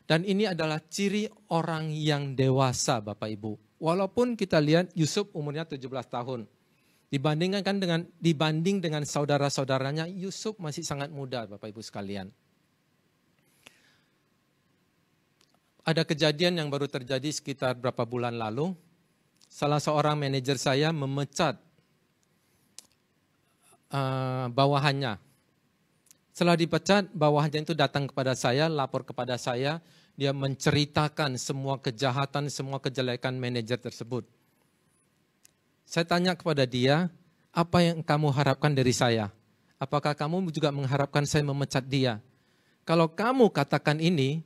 Dan ini adalah ciri orang yang dewasa, Bapak Ibu. Walaupun kita lihat Yusuf umurnya 17 tahun. Dibanding dengan saudara-saudaranya, Yusuf masih sangat muda, Bapak Ibu sekalian. Ada kejadian yang baru terjadi sekitar berapa bulan lalu. Salah seorang manajer saya memecat bawahannya. Setelah dipecat, bawahannya itu datang kepada saya, lapor kepada saya. Dia menceritakan semua kejahatan, semua kejelekan manajer tersebut. Saya tanya kepada dia, apa yang kamu harapkan dari saya? Apakah kamu juga mengharapkan saya memecat dia? Kalau kamu katakan ini,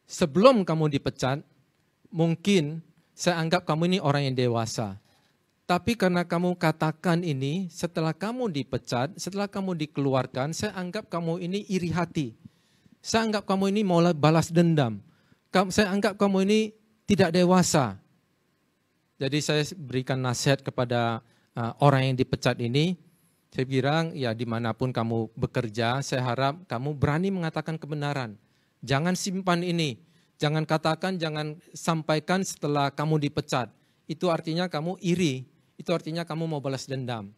sebelum kamu dipecat, mungkin saya anggap kamu ini orang yang dewasa. Tapi karena kamu katakan ini, setelah kamu dipecat, setelah kamu dikeluarkan, saya anggap kamu ini iri hati. Saya anggap kamu ini mau balas dendam. Saya anggap kamu ini tidak dewasa. Jadi saya berikan nasihat kepada orang yang dipecat ini. Saya bilang, ya dimanapun kamu bekerja, saya harap kamu berani mengatakan kebenaran. Jangan simpan ini. Jangan katakan, jangan sampaikan setelah kamu dipecat. Itu artinya kamu iri. Itu artinya kamu mau balas dendam.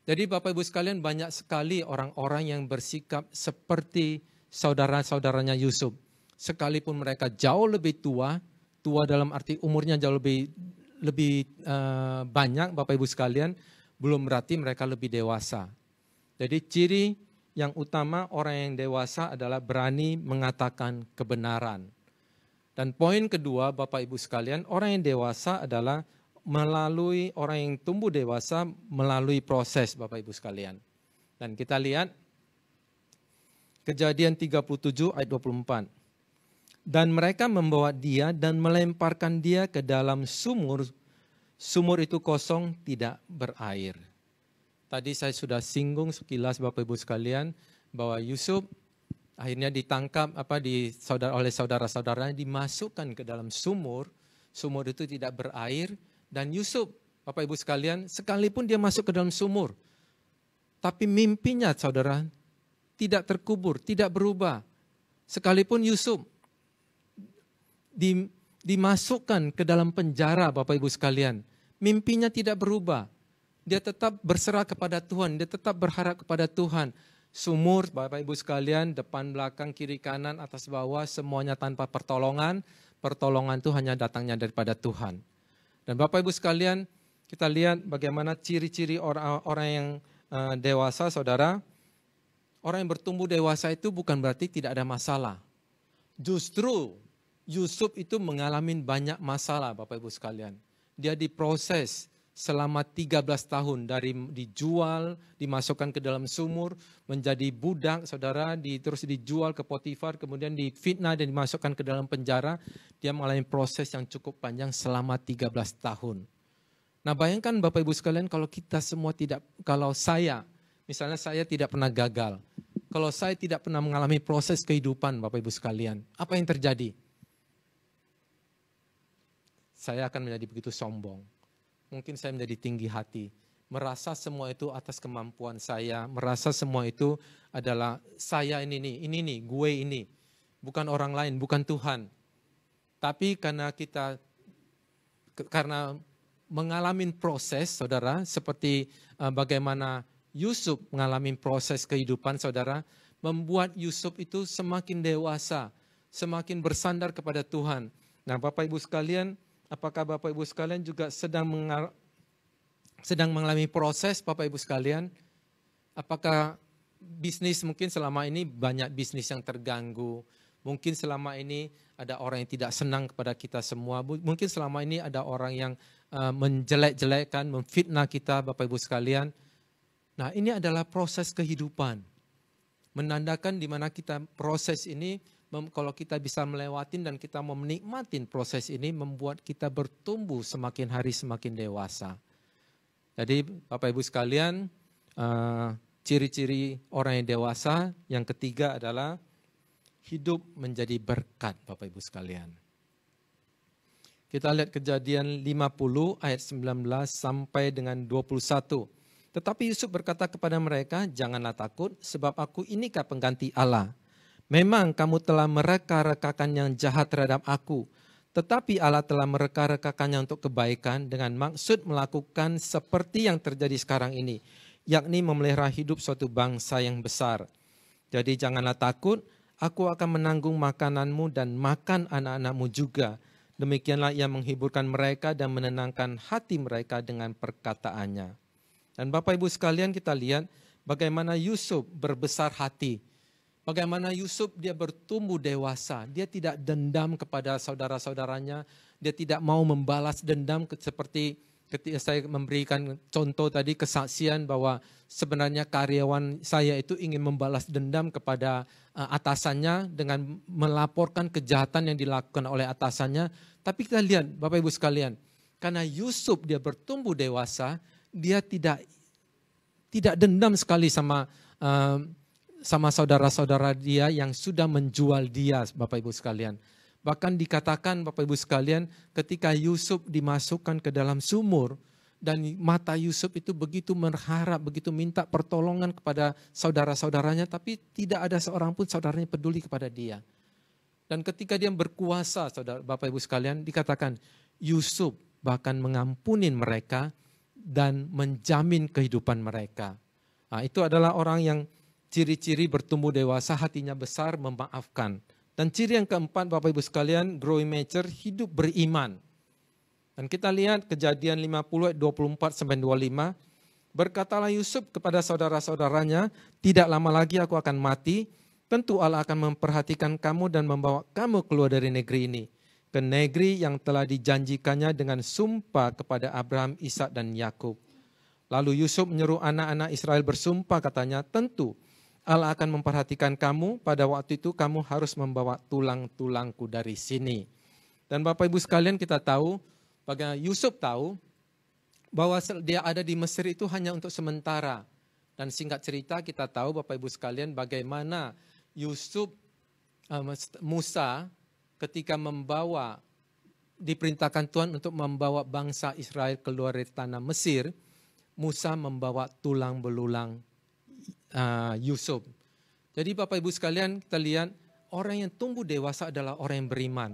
Jadi Bapak Ibu sekalian, banyak sekali orang-orang yang bersikap seperti saudara-saudaranya Yusuf. Sekalipun mereka jauh lebih tua dalam arti umurnya jauh lebih banyak Bapak Ibu sekalian, belum berarti mereka lebih dewasa. Jadi ciri yang utama orang yang dewasa adalah berani mengatakan kebenaran. Dan poin kedua Bapak Ibu sekalian, orang yang dewasa adalah orang yang tumbuh dewasa melalui proses Bapak Ibu sekalian. Dan kita lihat Kejadian 37 ayat 24. Dan mereka membawa dia dan melemparkan dia ke dalam sumur. Sumur itu kosong, tidak berair. Tadi saya sudah singgung sekilas Bapak Ibu sekalian bahwa Yusuf akhirnya ditangkap oleh saudara-saudaranya, dimasukkan ke dalam sumur. Sumur itu tidak berair. Dan Yusuf, Bapak Ibu sekalian, sekalipun dia masuk ke dalam sumur, tapi mimpinya saudara tidak terkubur, tidak berubah. Sekalipun Yusuf dimasukkan ke dalam penjara Bapak Ibu sekalian, mimpinya tidak berubah. Dia tetap berserah kepada Tuhan, dia tetap berharap kepada Tuhan. Sumur Bapak Ibu sekalian, depan, belakang, kiri, kanan, atas, bawah, semuanya tanpa pertolongan. Pertolongan itu hanya datangnya daripada Tuhan. Dan Bapak Ibu sekalian, Kita lihat bagaimana ciri-ciri orang yang dewasa, saudara. Orang yang bertumbuh dewasa itu bukan berarti tidak ada masalah. Justru Yusuf itu mengalami banyak masalah, Bapak Ibu sekalian. Dia diproses selama 13 tahun, dari dijual, dimasukkan ke dalam sumur, menjadi budak, saudara, terus dijual ke Potifar, kemudian difitnah dan dimasukkan ke dalam penjara. Dia mengalami proses yang cukup panjang selama 13 tahun. Nah, bayangkan Bapak Ibu sekalian kalau kita semua kalau saya, misalnya saya tidak pernah gagal, kalau saya tidak pernah mengalami proses kehidupan Bapak Ibu sekalian, apa yang terjadi? Saya akan menjadi begitu sombong. Mungkin saya menjadi tinggi hati, merasa semua itu atas kemampuan saya, merasa semua itu adalah saya ini nih, gue ini, bukan orang lain, bukan Tuhan. Tapi karena mengalami proses, saudara, seperti bagaimana Yusuf mengalami proses kehidupan, saudara, membuat Yusuf itu semakin dewasa, semakin bersandar kepada Tuhan. Nah, Bapak Ibu sekalian, apakah Bapak Ibu sekalian juga sedang mengalami proses, Bapak Ibu sekalian? Apakah bisnis mungkin selama ini banyak bisnis yang terganggu? Mungkin selama ini ada orang yang tidak senang kepada kita semua. Mungkin selama ini ada orang yang menjelek-jelekkan, memfitnah kita, Bapak Ibu sekalian. Nah, ini adalah proses kehidupan. Menandakan di mana kita proses ini, kalau kita bisa melewatin dan kita mau menikmatin proses ini, membuat kita bertumbuh semakin hari semakin dewasa. Jadi Bapak Ibu sekalian, ciri-ciri orang yang dewasa yang ketiga adalah hidup menjadi berkat, Bapak Ibu sekalian. Kita lihat Kejadian 50 ayat 19 sampai dengan 21. Tetapi Yusuf berkata kepada mereka, janganlah takut sebab aku inikah pengganti Allah. Memang kamu telah mereka-rekakan yang jahat terhadap aku, tetapi Allah telah mereka-rekakannya untuk kebaikan dengan maksud melakukan seperti yang terjadi sekarang ini, yakni memelihara hidup suatu bangsa yang besar. Jadi janganlah takut, aku akan menanggung makananmu dan makan anak-anakmu juga. Demikianlah ia menghiburkan mereka dan menenangkan hati mereka dengan perkataannya. Dan Bapak Ibu sekalian, kita lihat bagaimana Yusuf berbesar hati. Bagaimana Yusuf dia bertumbuh dewasa, dia tidak dendam kepada saudara-saudaranya, dia tidak mau membalas dendam seperti ketika saya memberikan contoh tadi kesaksian bahwa sebenarnya karyawan saya itu ingin membalas dendam kepada atasannya dengan melaporkan kejahatan yang dilakukan oleh atasannya. Tapi kita lihat Bapak Ibu sekalian, karena Yusuf dia bertumbuh dewasa, dia tidak dendam sekali sama saudara-saudara dia yang sudah menjual dia, Bapak Ibu sekalian. Bahkan dikatakan Bapak Ibu sekalian, ketika Yusuf dimasukkan ke dalam sumur, dan mata Yusuf itu begitu berharap, begitu minta pertolongan kepada saudara-saudaranya, tapi tidak ada seorang pun saudaranya peduli kepada dia. Dan ketika dia berkuasa, saudara Bapak Ibu sekalian, dikatakan Yusuf bahkan mengampuni mereka dan menjamin kehidupan mereka. Nah, itu adalah orang yang ciri-ciri bertumbuh dewasa, hatinya besar, memaafkan. Dan ciri yang keempat Bapak Ibu sekalian, growing mature, hidup beriman. Dan kita lihat Kejadian 50 ayat 24 sampai 25. Berkatalah Yusuf kepada saudara-saudaranya, tidak lama lagi aku akan mati, tentu Allah akan memperhatikan kamu dan membawa kamu keluar dari negeri ini, ke negeri yang telah dijanjikannya dengan sumpah kepada Abraham, Ishak dan Yakub. Lalu Yusuf menyuruh anak-anak Israel bersumpah, katanya, tentu Allah akan memperhatikan kamu, pada waktu itu kamu harus membawa tulang-tulangku dari sini. Dan Bapak Ibu sekalian, kita tahu, bagaimana Yusuf tahu bahwa dia ada di Mesir itu hanya untuk sementara. Dan singkat cerita kita tahu Bapak Ibu sekalian bagaimana Musa ketika diperintahkan Tuhan untuk membawa bangsa Israel keluar dari tanah Mesir, Musa membawa tulang belulang Yusuf. Jadi Bapak Ibu sekalian, kita lihat orang yang tumbuh dewasa adalah orang yang beriman.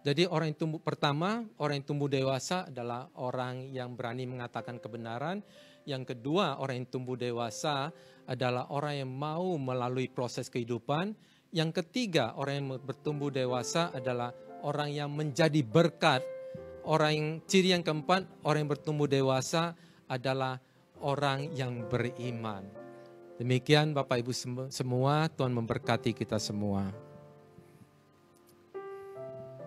Jadi orang yang tumbuh dewasa adalah orang yang berani mengatakan kebenaran. Yang kedua, orang yang tumbuh dewasa adalah orang yang mau melalui proses kehidupan. Yang ketiga, orang yang bertumbuh dewasa adalah orang yang menjadi berkat. ciri yang keempat, orang yang bertumbuh dewasa adalah orang yang beriman. Demikian Bapak Ibu semua, Tuhan memberkati kita semua.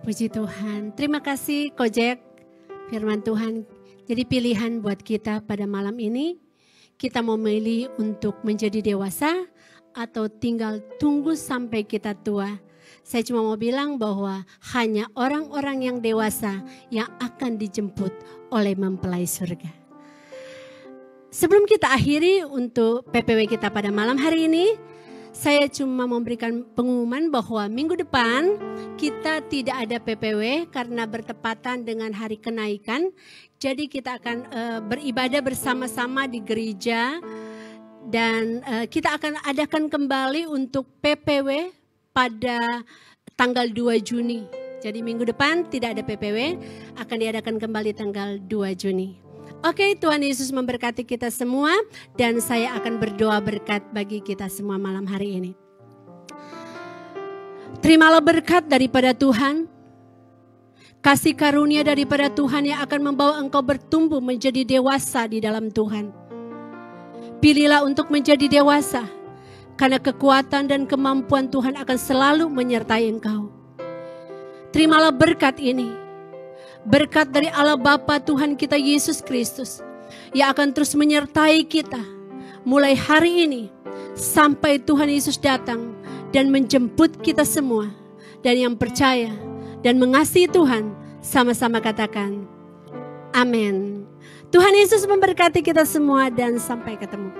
Puji Tuhan. Terima kasih Kojek. Firman Tuhan jadi pilihan buat kita pada malam ini. Kita mau memilih untuk menjadi dewasa atau tinggal tunggu sampai kita tua. Saya cuma mau bilang bahwa hanya orang-orang yang dewasa yang akan dijemput oleh mempelai surga. Sebelum kita akhiri untuk PPW kita pada malam hari ini, saya cuma memberikan pengumuman bahwa minggu depan kita tidak ada PPW karena bertepatan dengan hari kenaikan. Jadi kita akan beribadah bersama-sama di gereja dan kita akan adakan kembali untuk PPW pada tanggal 2 Juni. Jadi minggu depan tidak ada PPW, akan diadakan kembali tanggal 2 Juni. Oke, Tuhan Yesus memberkati kita semua dan saya akan berdoa berkat bagi kita semua malam hari ini. Terimalah berkat daripada Tuhan, kasih karunia daripada Tuhan yang akan membawa engkau bertumbuh menjadi dewasa di dalam Tuhan. Pilihlah untuk menjadi dewasa, karena kekuatan dan kemampuan Tuhan akan selalu menyertai engkau. Terimalah berkat ini. Berkat dari Allah Bapa Tuhan kita Yesus Kristus. Yang akan terus menyertai kita. Mulai hari ini. Sampai Tuhan Yesus datang. Dan menjemput kita semua. Dan yang percaya. Dan mengasihi Tuhan. Sama-sama katakan. Amin. Tuhan Yesus memberkati kita semua dan sampai ketemu.